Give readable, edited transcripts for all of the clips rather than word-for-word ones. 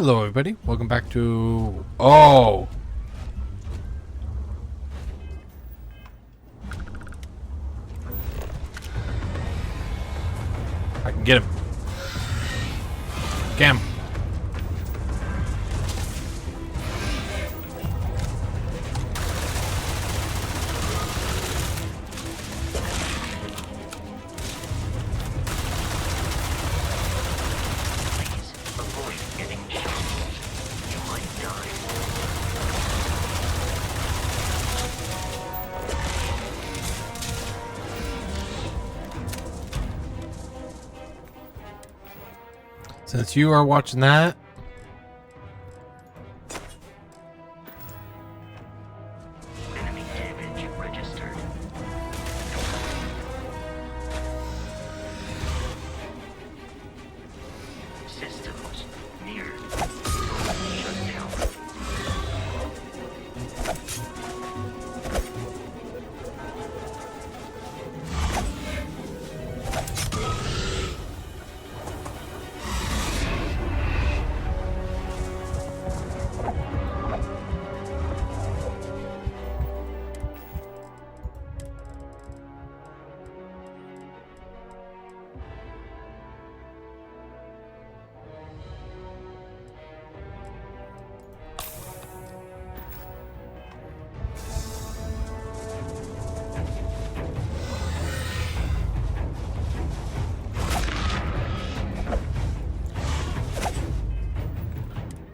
Hello, everybody. Welcome back to... Oh! I can get him. Get him. Since you are watching that, Enemy damage registered. Systems near shutdown.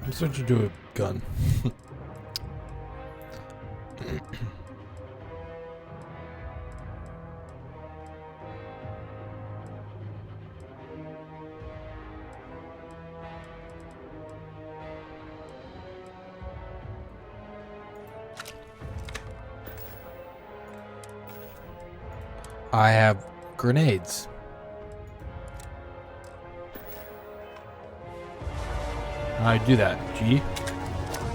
I'm switching to a gun. I have grenades. How do I do that? G?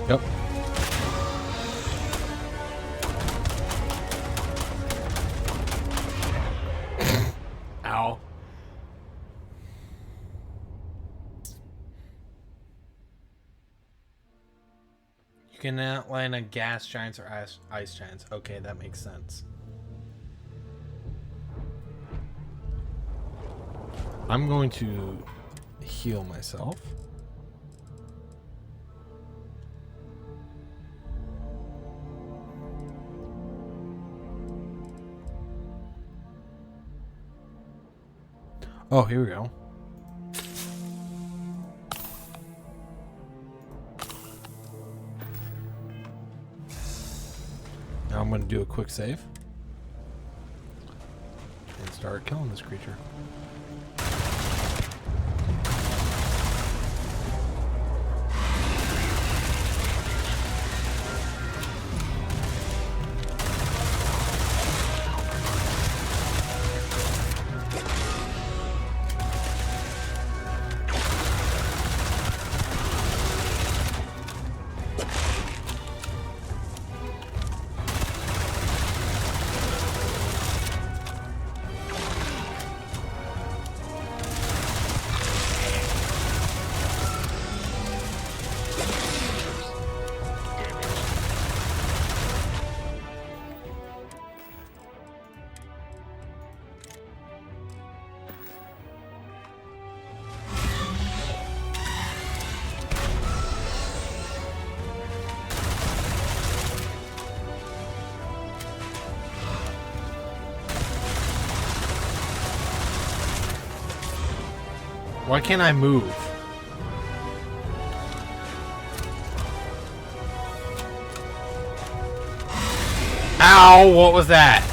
Yep. Ow. You can outline a gas giants or ice giants. Okay, that makes sense. I'm going to heal myself. Oh, here we go. Now I'm going to do a quick save and start killing this creature. Why can't I move? Ow! What was that?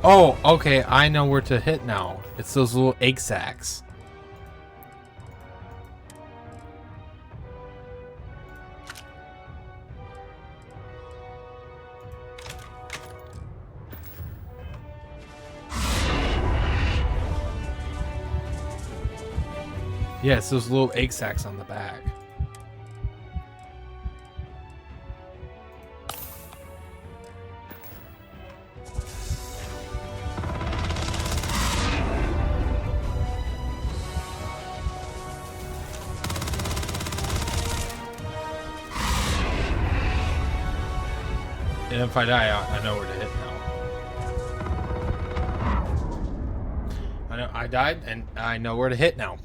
Oh, okay. I know where to hit now. It's those little egg sacs. Yeah, it's those little egg sacs on the back. And if I die, I know where to hit now. I know I died, and I know where to hit now.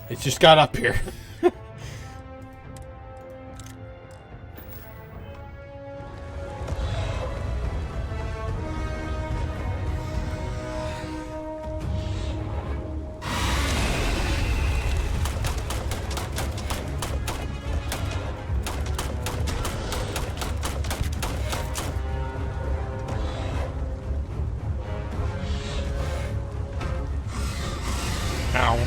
It just got up here. Ow.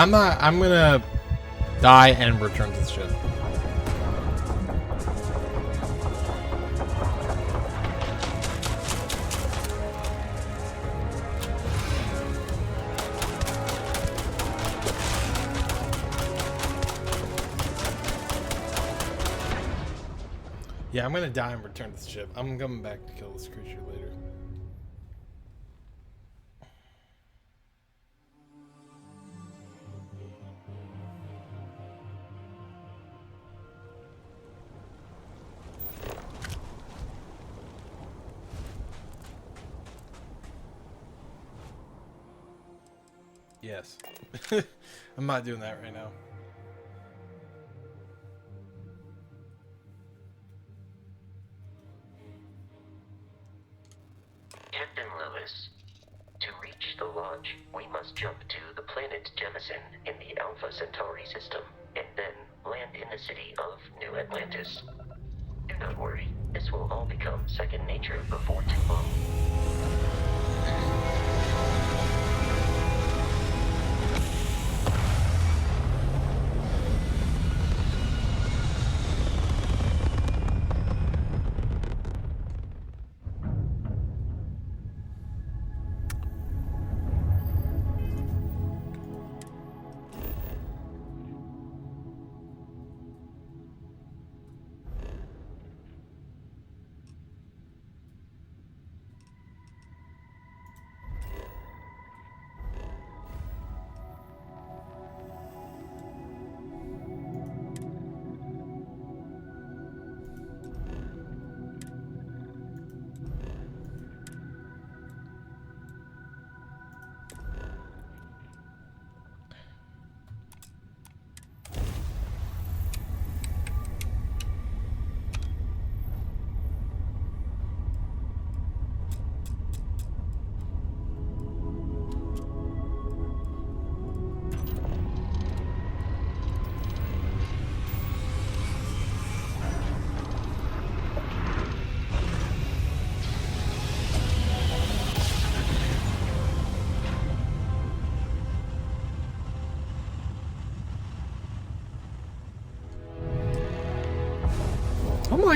I'm gonna die and return to the ship. Yeah, I'm gonna die and return to the ship. I'm coming back to kill this creature later. Yes. I'm not doing that right now. Captain Lewis, to reach the lodge, we must jump to the planet Jemison in the Alpha Centauri system, and then land in the city of New Atlantis. Do not worry, this will all become second nature before too long.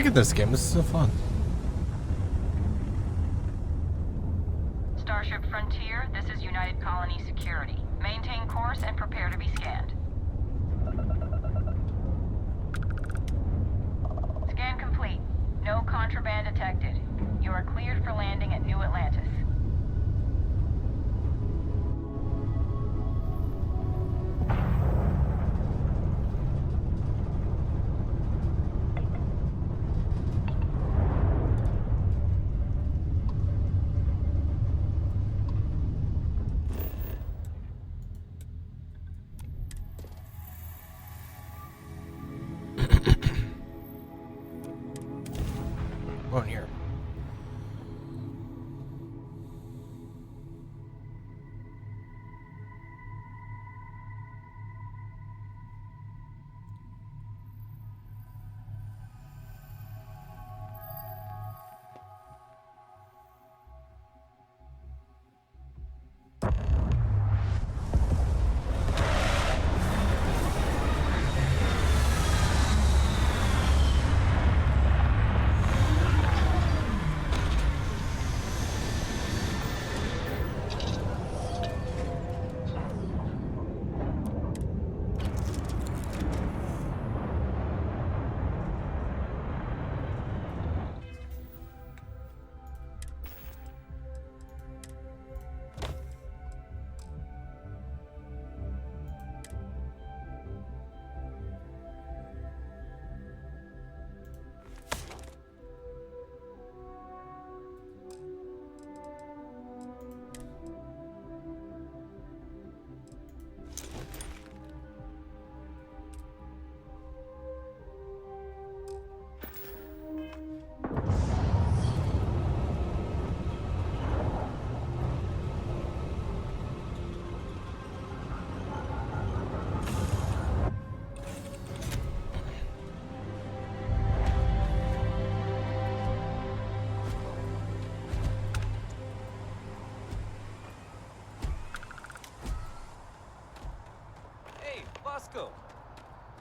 liking this game. This is so fun. Starship Frontier, this is United Colony Security. Maintain course and prepare to be scanned. Scan complete. No contraband detected. You are cleared for landing at New Atlantis. On here.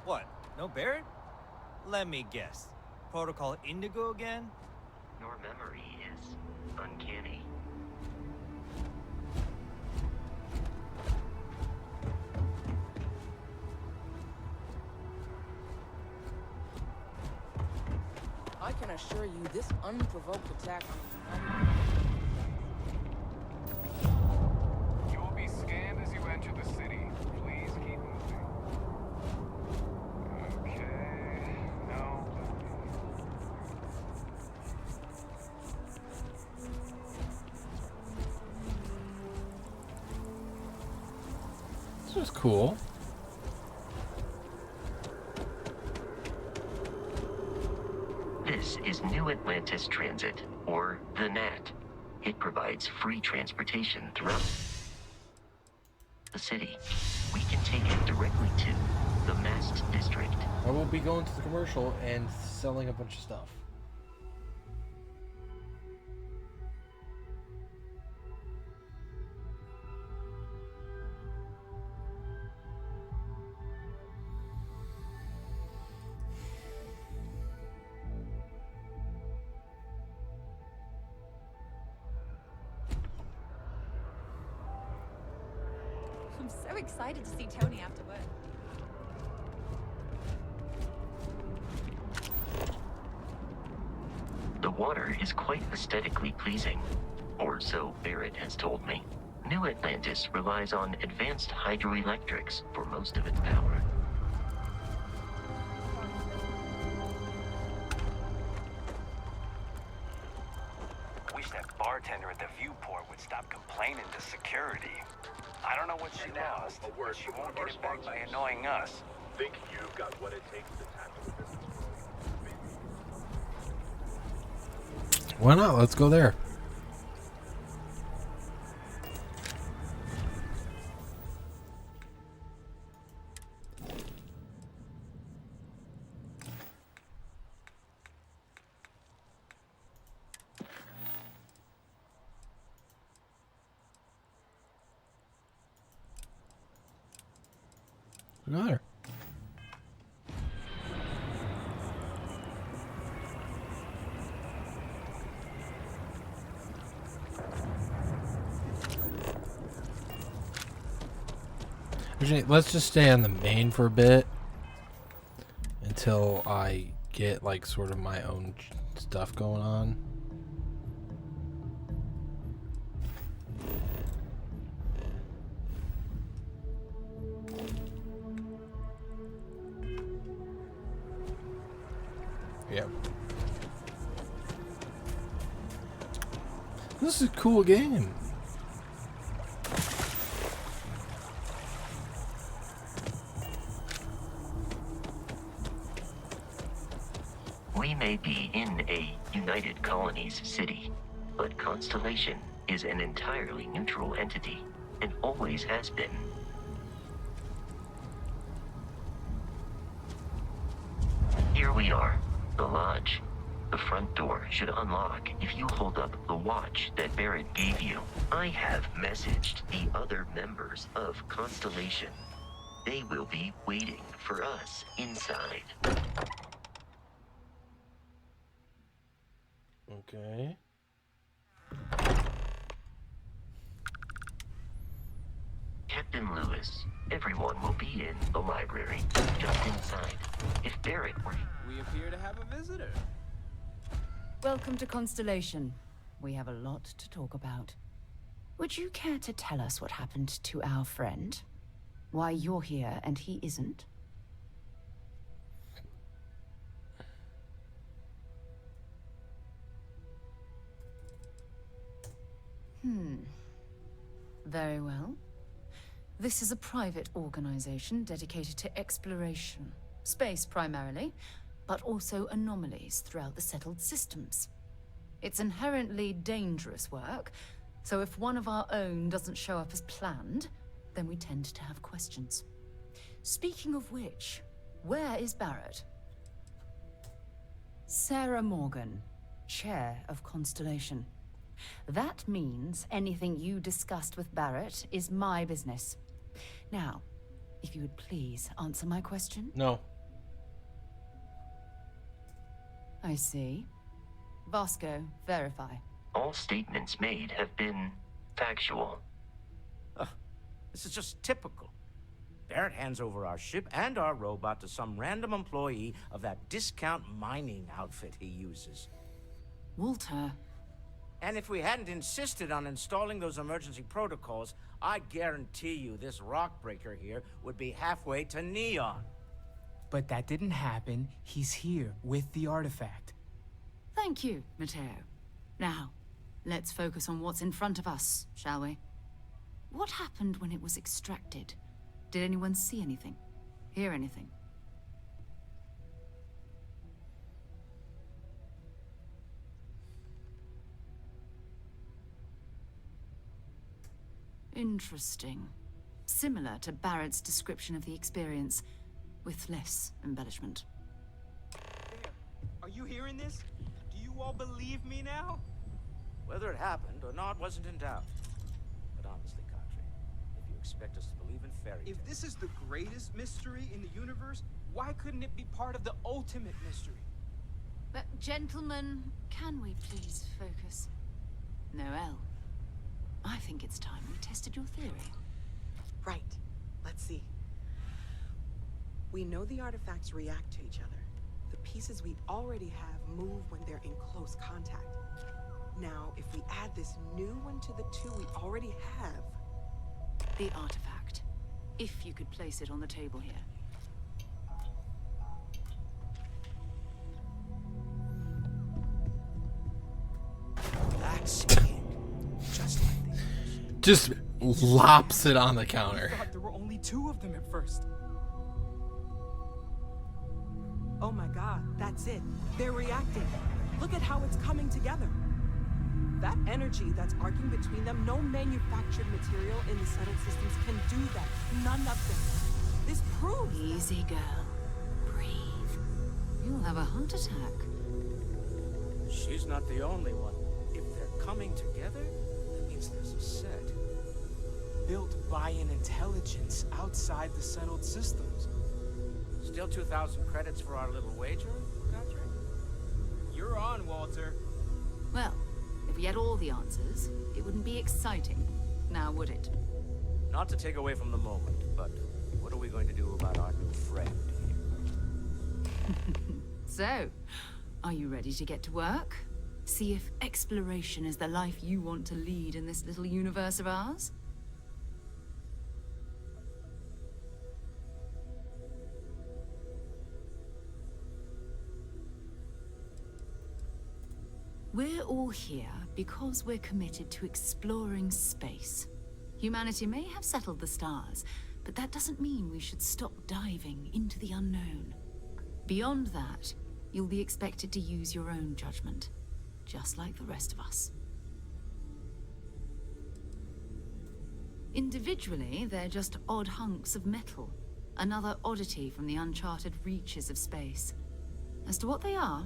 What? No Barrett? Let me guess. Protocol Indigo again? Your memory is uncanny. I can assure you this unprovoked attack on You will be scanned as you enter the city. Please keep moving. Okay. No. This was cool. This is New Atlantis Transit, or the NAT. It provides free transportation throughout the city. We can take it directly to the Mast District. I will be going to the commercial and selling a bunch of stuff. I'm so excited to see Tony after work. The water is quite aesthetically pleasing, or so Barrett has told me. New Atlantis relies on advanced hydroelectrics for most of its power. Wish that bartender at the viewport would stop complaining to security. I don't know what she lost, but she won't get it back by annoying us. Think you've got what it takes to tackle the business world? Why not? Let's go there. Go there. Let's just stay on the main for a bit until I get like sort of my own stuff going on. Yeah. This is a cool game. We may be in a United Colonies city, but Constellation is an entirely neutral entity, and always has been. Here we are, the lodge. The front door should unlock if you hold up the watch that Barrett gave you. I have messaged the other members of Constellation. They will be waiting for us inside. Okay. Captain Lewis, everyone will be in the library, just inside. If Barrett were... We appear to have a visitor. Welcome to Constellation. We have a lot to talk about. Would you care to tell us what happened to our friend? Why you're here and he isn't? Very well. This is a private organization dedicated to exploration. Space primarily, but also anomalies throughout the settled systems. It's inherently dangerous work, so if one of our own doesn't show up as planned, then we tend to have questions. Speaking of which, where is Barrett? Sarah Morgan, Chair of Constellation. That means anything you discussed with Barrett is my business. Now, if you would please answer my question. No. I see. Vasco, verify. All statements made have been factual. This is just typical. Barrett hands over our ship and our robot to some random employee of that discount mining outfit he uses. Walter. And if we hadn't insisted on installing those emergency protocols, I guarantee you this rock breaker here would be halfway to Neon. But that didn't happen. He's here with the artifact. Thank you, Matteo. Now, let's focus on what's in front of us, shall we? What happened when it was extracted? Did anyone see anything? Hear anything? Interesting. Similar to Barrett's description of the experience, with less embellishment. There. Are you hearing this? Do you all believe me now? Whether it happened or not wasn't in doubt. But honestly, Kadri, if you expect us to believe in fairy tales... If this is the greatest mystery in the universe, why couldn't it be part of the ultimate mystery? But, gentlemen, can we please focus? Noel, I think it's time we tested your theory. Right. Let's see. We know the artifacts react to each other. The pieces we already have move when they're in close contact. Now, if we add this new one to the two we already have... The artifact. If you could place it on the table here. That's it. Just like the others. Just lops it on the counter. I thought there were only 2 of them at first. Oh my god, that's it. They're reacting. Look at how it's coming together. That energy that's arcing between them, no manufactured material in the settled systems can do that. None of them. This proves... Easy, girl. Breathe. You'll have a heart attack. She's not the only one. If they're coming together, that means there's a set. Built by an intelligence outside the settled systems. Still 2,000 credits for our little wager, Kadri? You're on, Walter. Well, if we had all the answers, it wouldn't be exciting, now would it? Not to take away from the moment, but What are we going to do about our new friend here? So, are you ready to get to work? See if exploration is the life you want to lead in this little universe of ours? We're all here because we're committed to exploring space. Humanity may have settled the stars, but that doesn't mean we should stop diving into the unknown. Beyond that, you'll be expected to use your own judgment, just like the rest of us. Individually, they're just odd hunks of metal, another oddity from the uncharted reaches of space. As to what they are,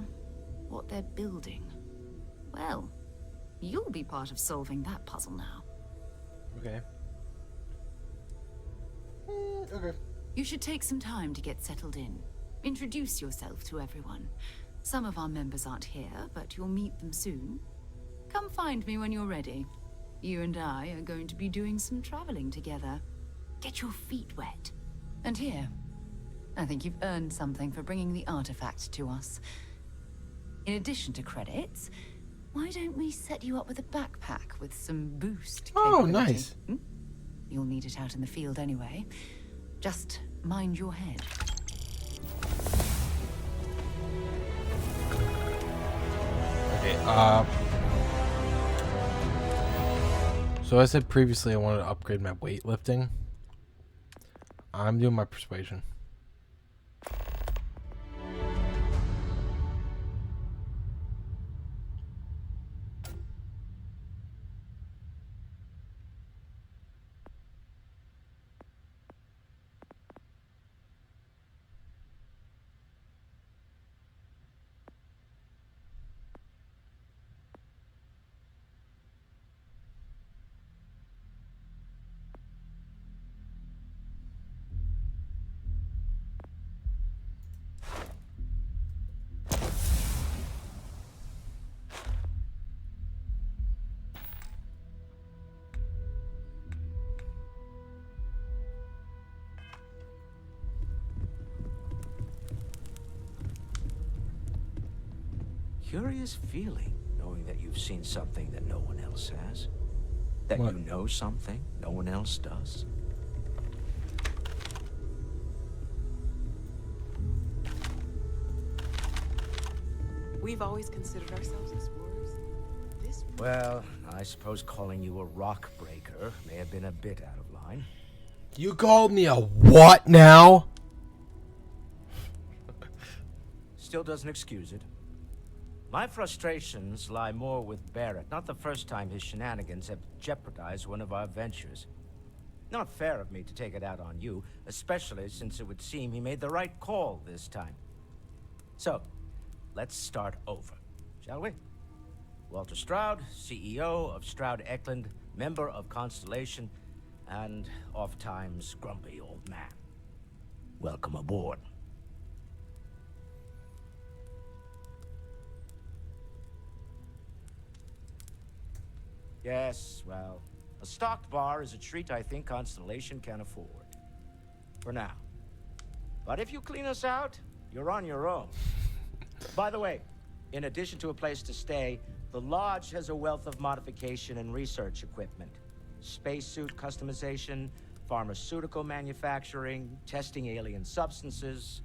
what they're building, well, you'll be part of solving that puzzle now. Okay. Okay. You should take some time to get settled in. Introduce yourself to everyone. Some of our members aren't here, but you'll meet them soon. Come find me when you're ready. You and I are going to be doing some traveling together. Get your feet wet. And here, I think you've earned something for bringing the artifact to us. In addition to credits, why don't we set you up with a backpack with some boost Oh, capability? nice. You'll need it out in the field anyway. Just mind your head. Okay, so I said previously I wanted to upgrade my weightlifting. I'm doing my persuasion. Curious feeling, knowing that you've seen something that no one else has. That What? you know something no one else does. We've always considered ourselves explorers. This Well, I suppose calling you a rock breaker may have been a bit out of line. You called me a what now? Still doesn't excuse it. My frustrations lie more with Barrett. Not the first time his shenanigans have jeopardized one of our ventures. Not fair of me to take it out on you, especially since it would seem he made the right call this time. So, let's start over, shall we? Walter Stroud, CEO of Stroud Eklund, member of Constellation, and oft-times grumpy old man. Welcome aboard. Yes, well, a stocked bar is a treat I think Constellation can afford. For now. But if you clean us out, you're on your own. By the way, in addition to a place to stay, the Lodge has a wealth of modification and research equipment. Spacesuit customization, pharmaceutical manufacturing, testing alien substances,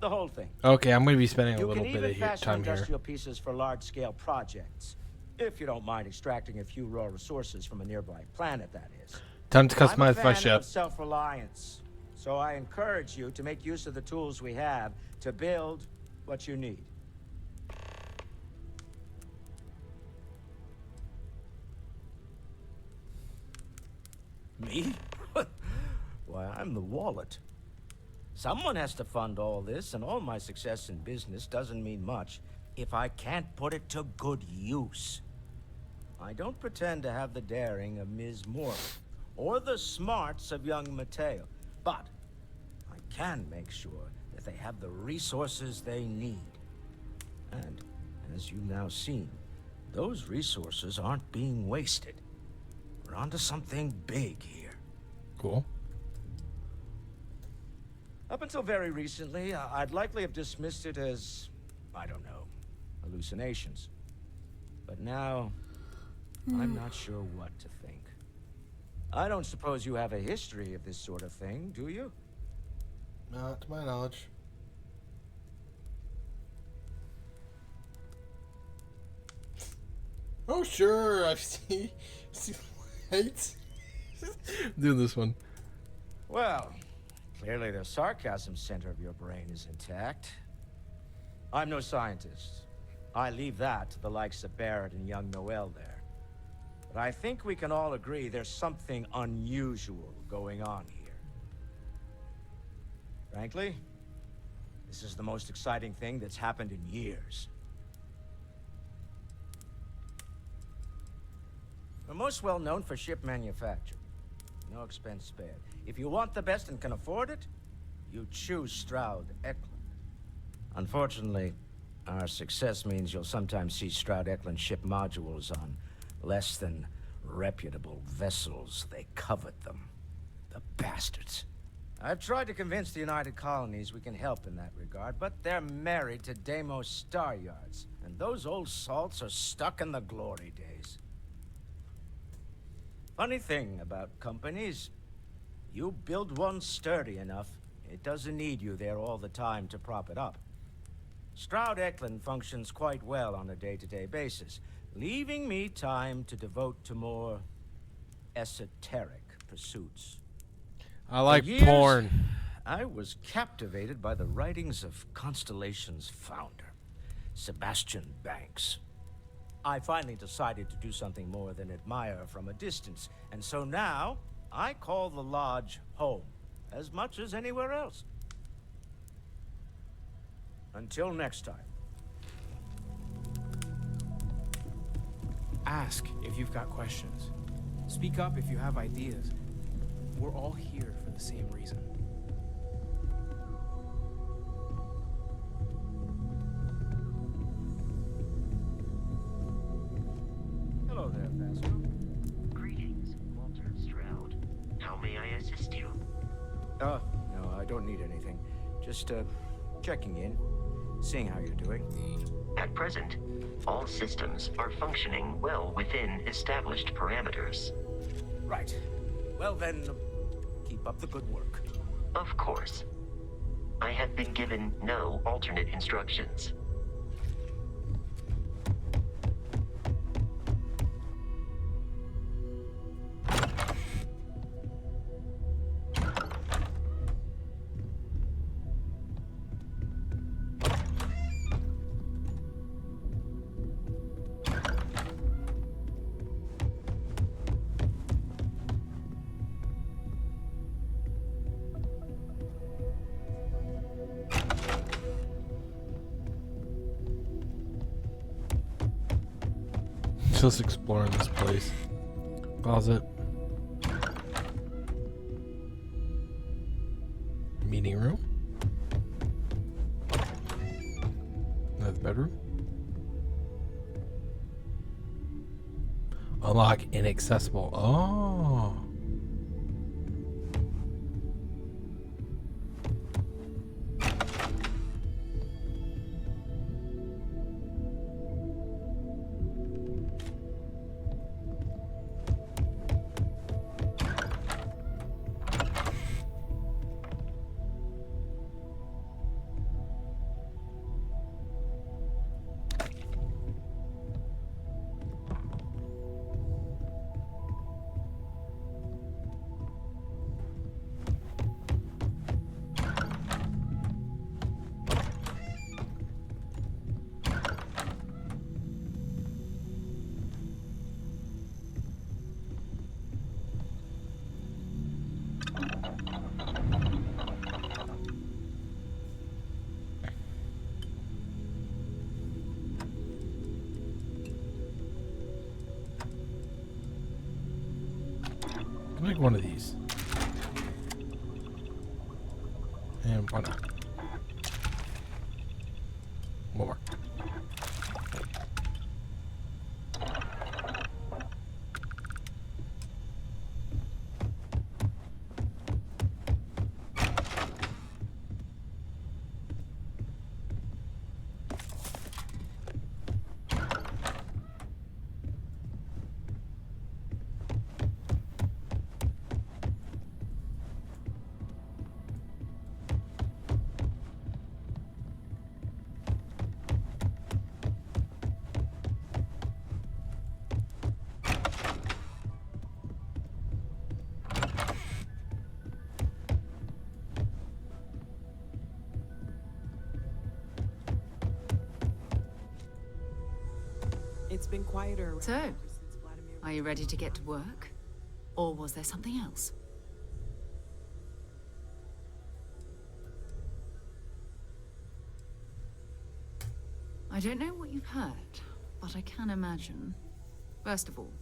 the whole thing. Okay, I'm going to be spending a You little can bit even of fashion time here. industrial pieces for large-scale projects. If you don't mind extracting a few raw resources from a nearby planet, that is. Time to I'm a customize my fan ship. of self-reliance, so I encourage you to make use of the tools we have to build what you need. Me? Why, I'm the wallet. Someone has to fund all this, and all my success in business doesn't mean much if I can't put it to good use. I don't pretend to have the daring of Ms. Morgan, or the smarts of young Mateo, but I can make sure that they have the resources they need. And, as you've now seen, those resources aren't being wasted. We're onto something big here. Cool. Up until very recently, I'd likely have dismissed it as, I don't know, hallucinations. But now, I'm not sure what to think. I don't suppose you have a history of this sort of thing, do you? Not to my knowledge. Oh, sure, I've seen lights. Doing this one. Well, clearly the sarcasm center of your brain is intact. I'm no scientist. I leave that to the likes of Barrett and young Noel there. But I think we can all agree there's something unusual going on here. Frankly, this is the most exciting thing that's happened in years. We're most well known for ship manufacture. No expense spared. If you want the best and can afford it, you choose Stroud Eklund. Unfortunately, our success means you'll sometimes see Stroud Eklund ship modules on less than reputable vessels. They covet them. The bastards. I've tried to convince the United Colonies we can help in that regard, but they're married to Deimos Star Yards, and those old salts are stuck in the glory days. Funny thing about companies, you build one sturdy enough, it doesn't need you there all the time to prop it up. Stroud Eklund functions quite well on a day-to-day basis, leaving me time to devote to more esoteric pursuits. I like For years, porn. I was captivated by the writings of Constellation's founder, Sebastian Banks. I finally decided to do something more than admire from a distance, and so now I call the lodge home as much as anywhere else. Until next time. Ask if you've got questions. Speak up if you have ideas. We're all here for the same reason. Hello there, Vasco. Greetings, Walter Stroud. How may I assist you? No, I don't need anything. Just, checking in, seeing how you're doing. At present, all systems are functioning well within established parameters. Right. Well then, keep up the good work. Of course. I have been given no alternate instructions. Just exploring this place. Closet. Meeting room. Another bedroom. Unlock inaccessible. Oh. Make one of these. And why not? More. It's been quieter around So, here since Vladimir are you ready to get to work? Or was there something else? I don't know what you've heard, but I can imagine. First of all,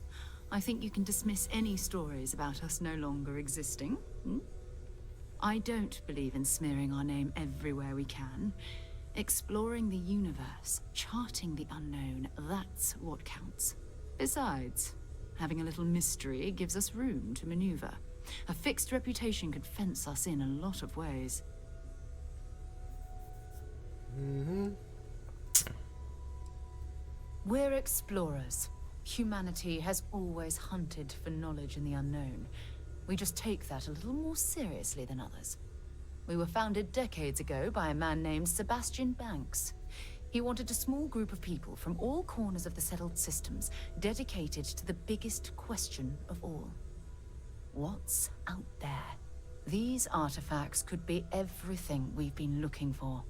I think you can dismiss any stories about us no longer existing. I don't believe in smearing our name everywhere we can. Exploring the universe, charting the unknown, that's what counts. Besides, having a little mystery gives us room to maneuver. A fixed reputation could fence us in a lot of ways. We're explorers. Humanity has always hunted for knowledge in the unknown. We just take that a little more seriously than others. We were founded decades ago by a man named Sebastian Banks. He wanted a small group of people from all corners of the settled systems dedicated to the biggest question of all. What's out there? These artifacts could be everything we've been looking for.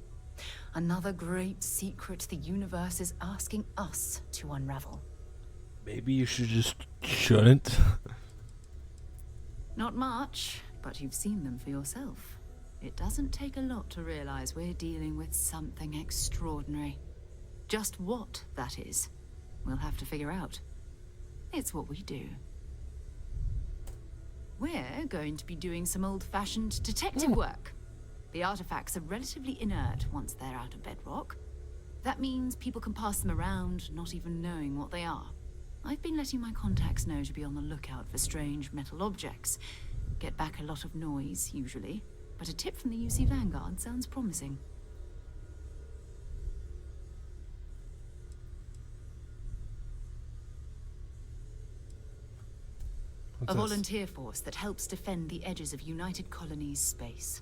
Another great secret the universe is asking us to unravel. Maybe you shouldn't. Not much, but you've seen them for yourself. It doesn't take a lot to realize we're dealing with something extraordinary. Just what that is, we'll have to figure out. It's what we do. We're going to be doing some old-fashioned detective work. The artifacts are relatively inert once they're out of bedrock. That means people can pass them around, not even knowing what they are. I've been letting my contacts know to be on the lookout for strange metal objects. Get back a lot of noise, usually, but a tip from the UC Vanguard sounds promising. A volunteer force that helps defend the edges of United Colonies space.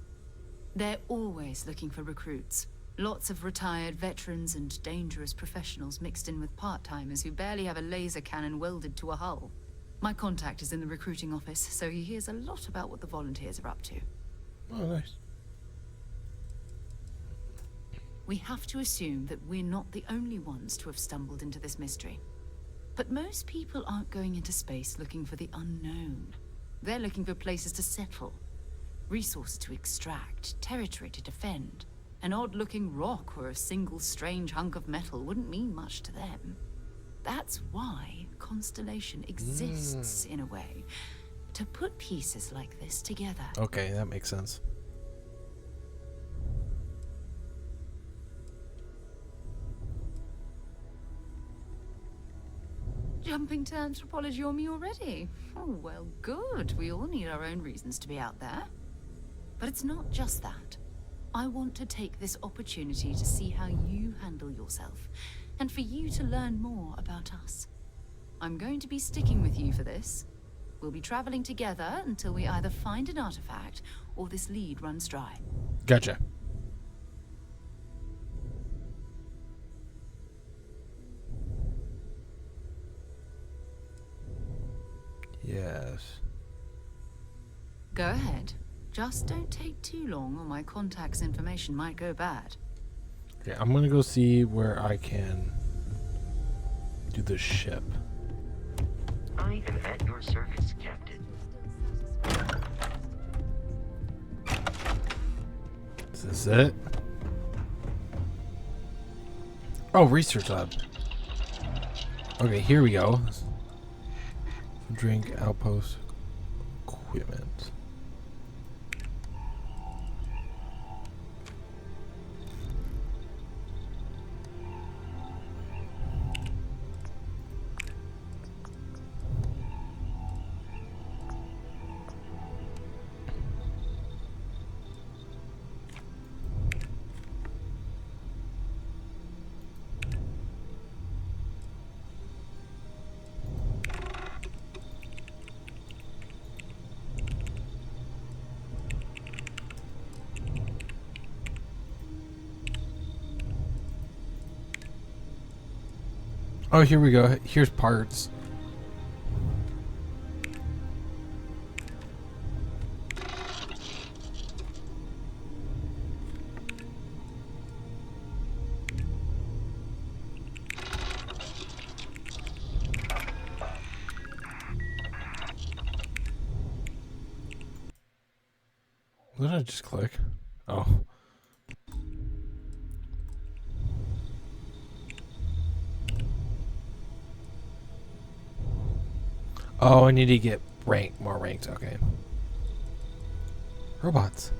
They're always looking for recruits. Lots of retired veterans and dangerous professionals mixed in with part-timers who barely have a laser cannon welded to a hull. My contact is in the recruiting office, so he hears a lot about what the volunteers are up to. Oh, nice. We have to assume that we're not the only ones to have stumbled into this mystery. But most people aren't going into space looking for the unknown. They're looking for places to settle, resources to extract, territory to defend. An odd-looking rock or a single strange hunk of metal wouldn't mean much to them. That's why Constellation exists, in a way. To put pieces like this together. Okay, that makes sense. Jumping to anthropology on me already? Oh, well, good. We all need our own reasons to be out there. But it's not just that. I want to take this opportunity to see how you handle yourself, and for you to learn more about us. I'm going to be sticking with you for this. We'll be traveling together until we either find an artifact or this lead runs dry. Gotcha. Yes. Go ahead. Just don't take too long or my contact's information might go bad. Okay, I'm gonna go see where I can do the ship. I am at your service, Captain. Is this it? Oh, research lab. Okay, here we go. Drink outpost equipment. Oh, here we go. Here's parts. What did I just click? Oh. Oh, I need to get more ranked. Okay. Robots.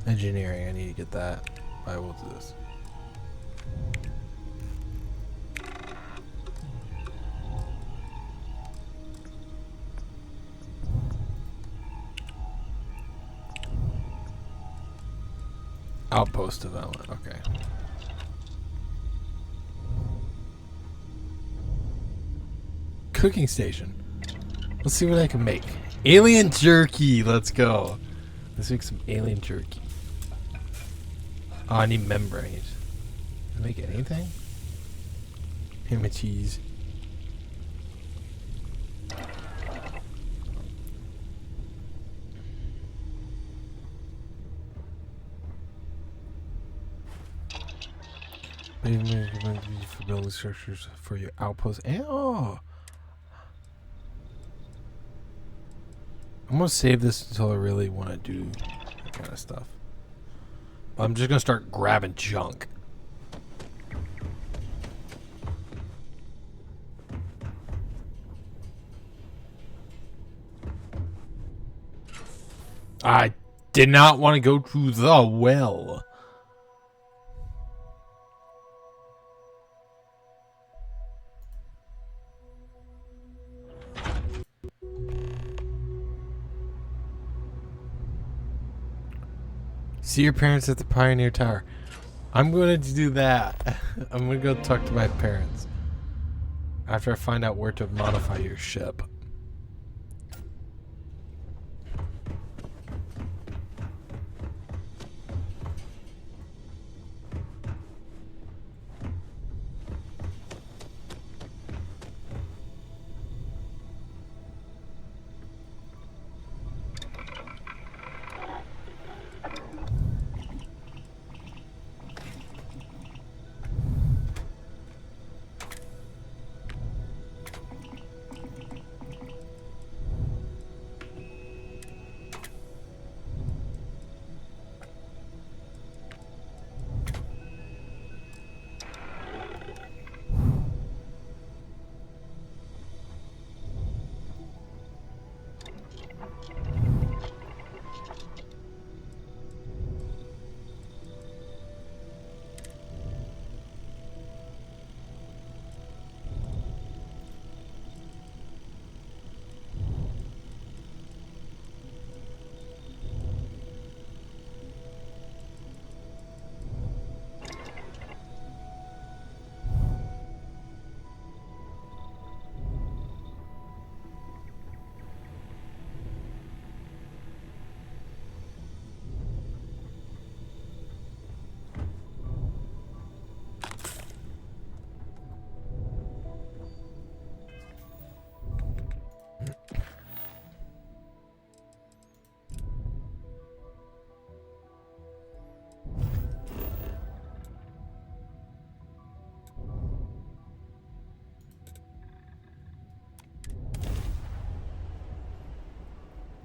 Engineering, I need to get that. I will do this. Outpost development, okay. Cooking station. Let's see what I can make. Alien jerky, let's go. Let's make some alien jerky. Oh, I need membranes. Can I make anything? Ham and cheese. For building structures for your outpost. Oh! I'm gonna save this until I really want to do that kind of stuff. I'm just gonna start grabbing junk. I did not want to go to the well. See your parents at the Pioneer Tower. I'm going to do that. I'm going to go talk to my parents after I find out where to modify your ship.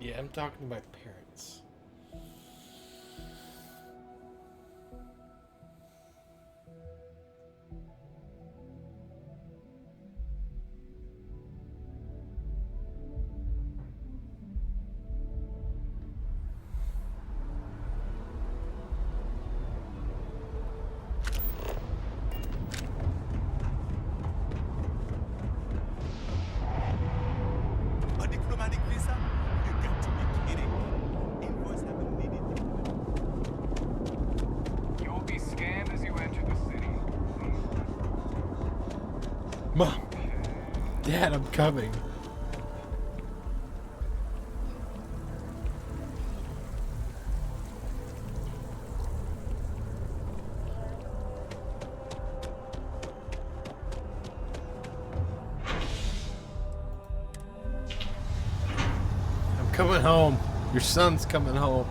Yeah, I'm talking to my parents. A diplomatic visa? You got to be kidding. Invoice haven't needed. You will be scanned as you enter the city. Mom! Dad, I'm coming. I'm coming home. Your son's coming home.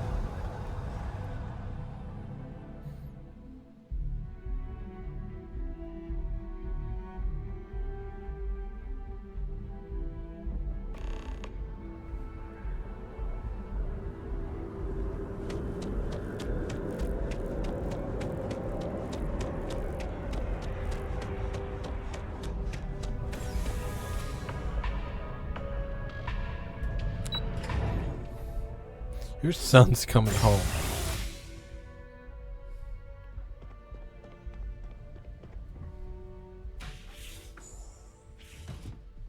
Your son's coming home.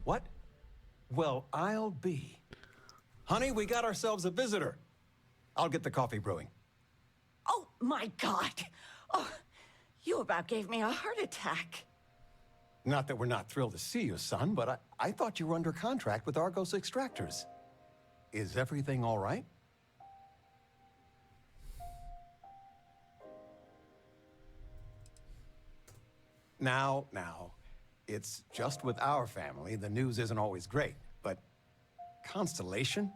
What? Well, I'll be. Honey, we got ourselves a visitor. I'll get the coffee brewing. Oh, my God. Oh, you about gave me a heart attack. Not that we're not thrilled to see you, son, but I thought you were under contract with Argos Extractors. Is everything all right? Now, it's just with our family. The news isn't always great, but Constellation?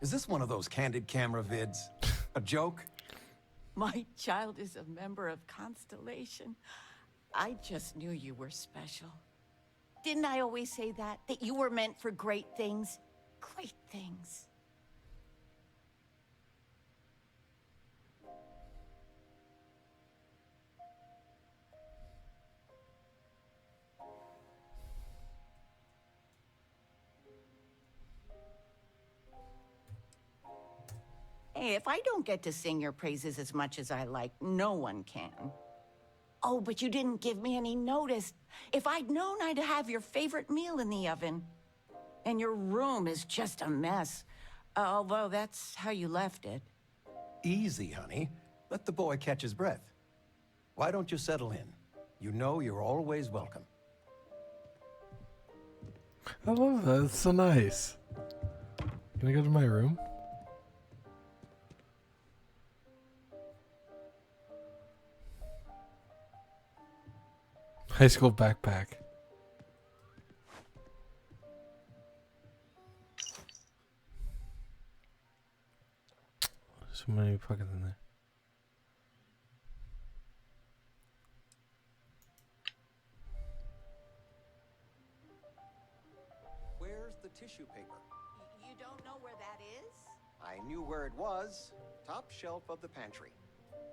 Is this one of those candid camera vids? A joke? My child is a member of Constellation. I just knew you were special. Didn't I always say that? That you were meant for great things? Great things. Hey, if I don't get to sing your praises as much as I like, no one can. Oh, but you didn't give me any notice. If I'd known I'd have your favorite meal in the oven. And your room is just a mess. Although that's how you left it. Easy, honey. Let the boy catch his breath. Why don't you settle in? You know you're always welcome. I love that. It's so nice. Can I go to my room? High school backpack. So many pockets in there. Where's the tissue paper? You don't know where that is? I knew where it was. Top shelf of the pantry.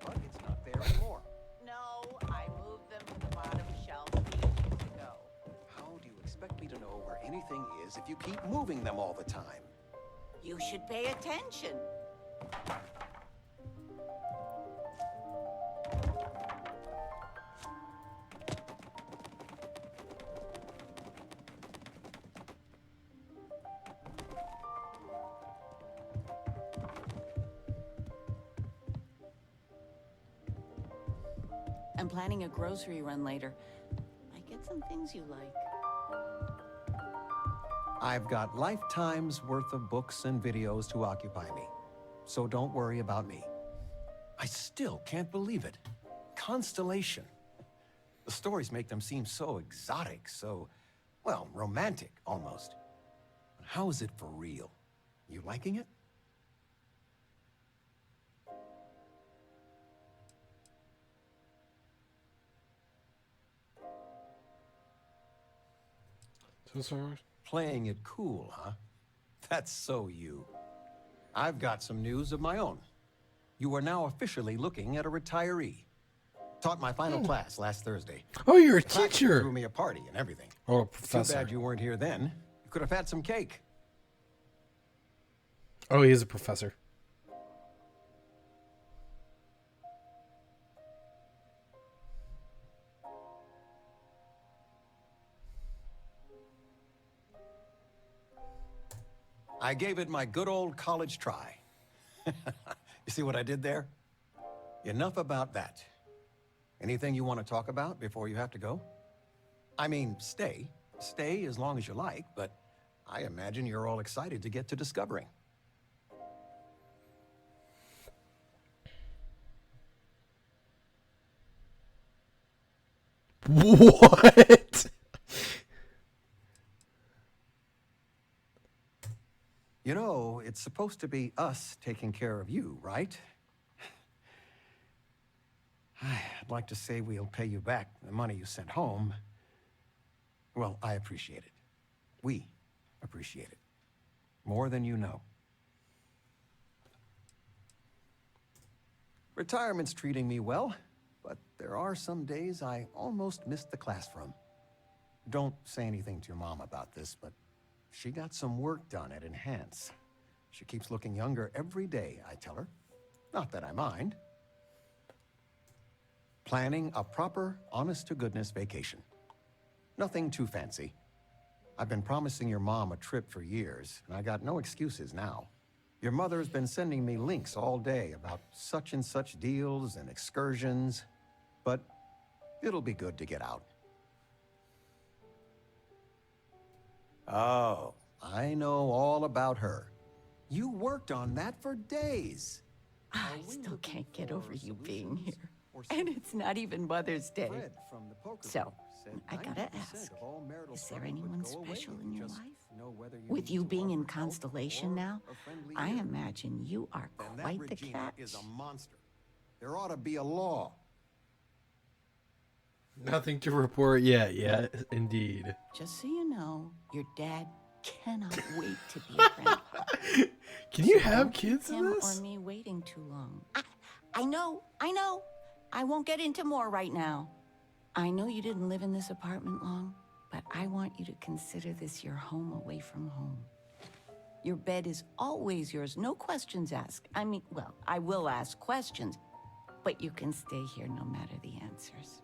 But it's not there anymore. No, I moved them to the bottom shelf ages ago. How do you expect me to know where anything is if you keep moving them all the time? You should pay attention. I'm planning a grocery run later. I get some things you like. I've got lifetimes worth of books and videos to occupy me. So don't worry about me. I still can't believe it. Constellation. The stories make them seem so exotic, so, well, romantic almost. How is it for real? You liking it? Playing it cool, huh? That's so you. I've got some news of my own. You are now officially looking at a retiree. Taught my final class last Thursday. Oh, you're a Faculty teacher. Threw me a party and everything. Oh, a professor. Too bad you weren't here then. You could have had some cake. Oh, he is a professor. I gave it my good old college try. You see what I did there? Enough about that. Anything you want to talk about before you have to go? I mean, stay. Stay as long as you like, but I imagine you're all excited to get to discovering. What? You know, it's supposed to be us taking care of you, right? I'd like to say we'll pay you back the money you sent home. Well, I appreciate it. We appreciate it. More than you know. Retirement's treating me well, but there are some days I almost missed the class from. Don't say anything to your mom about this, but she got some work done at Enhance. She keeps looking younger every day, I tell her. Not that I mind. Planning a proper, honest-to-goodness vacation. Nothing too fancy. I've been promising your mom a trip for years, and I got no excuses now. Your mother's been sending me links all day about such and such deals and excursions, but it'll be good to get out. Oh, I know all about her. You worked on that for days. I still can't get over you being here. And it's not even Mother's Day. So, I gotta ask, is there anyone special in your life? With you being in Constellation now, I imagine you are quite the catch. Is a monster. There ought to be a law. Nothing to report yet. Yeah, indeed. Just so you know, your dad cannot wait to be a grandpa. Can you have kids in him this? or me waiting too long. I know. I won't get into more right now. I know you didn't live in this apartment long, but I want you to consider this your home away from home. Your bed is always yours, no questions asked. I mean, well, I will ask questions, but you can stay here no matter the answers.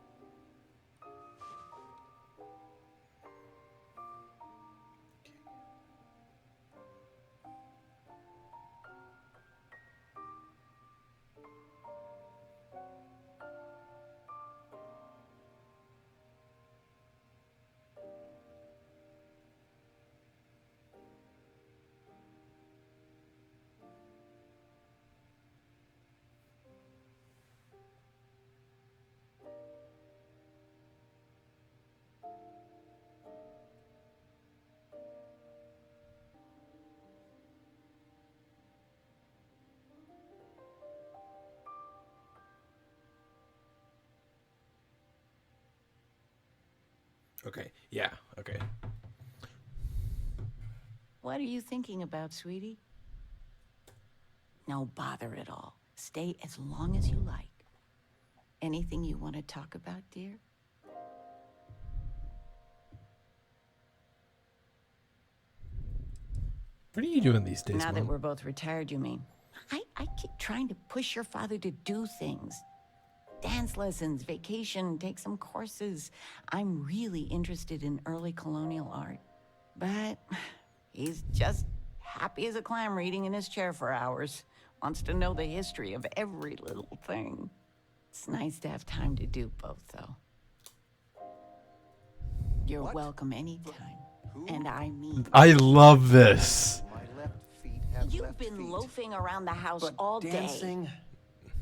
Okay. Yeah. Okay. What are you thinking about, sweetie? No bother at all. Stay as long as you like. Anything you want to talk about, dear? What are you doing these days, Now that Mom? we're both retired, you mean? I keep trying to push your father to do things. Dance lessons, vacation, take some courses. I'm really interested in early colonial art. But he's just happy as a clam reading in his chair for hours. Wants to know the history of every little thing. It's nice to have time to do both, though. You're welcome anytime. And I mean... I love this. You've been loafing around the house all day.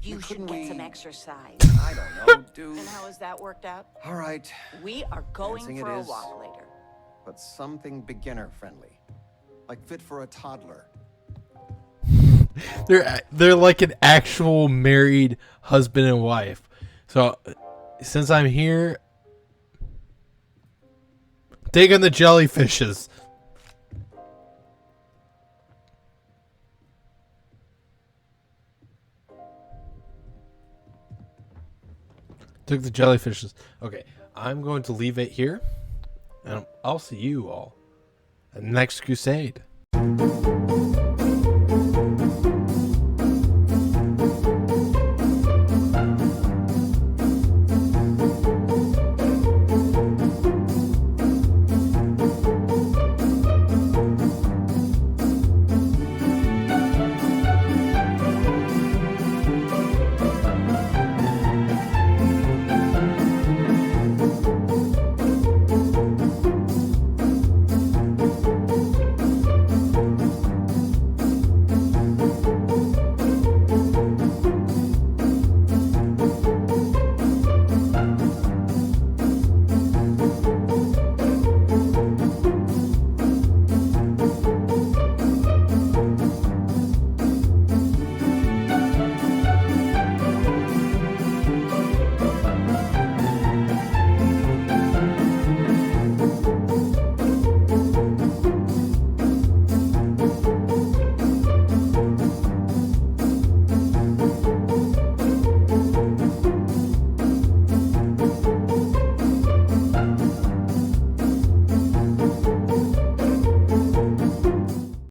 You should get some exercise. I don't know, dude. And how has that worked out? All right. We are going Dancing for it a is, walk later. but something beginner-friendly. Like fit for a toddler. They're like an actual married husband and wife. So since I'm here, dig on the jellyfishes. Took the jellyfishes. Okay, I'm going to leave it here, and I'll see you all at the next Crusade.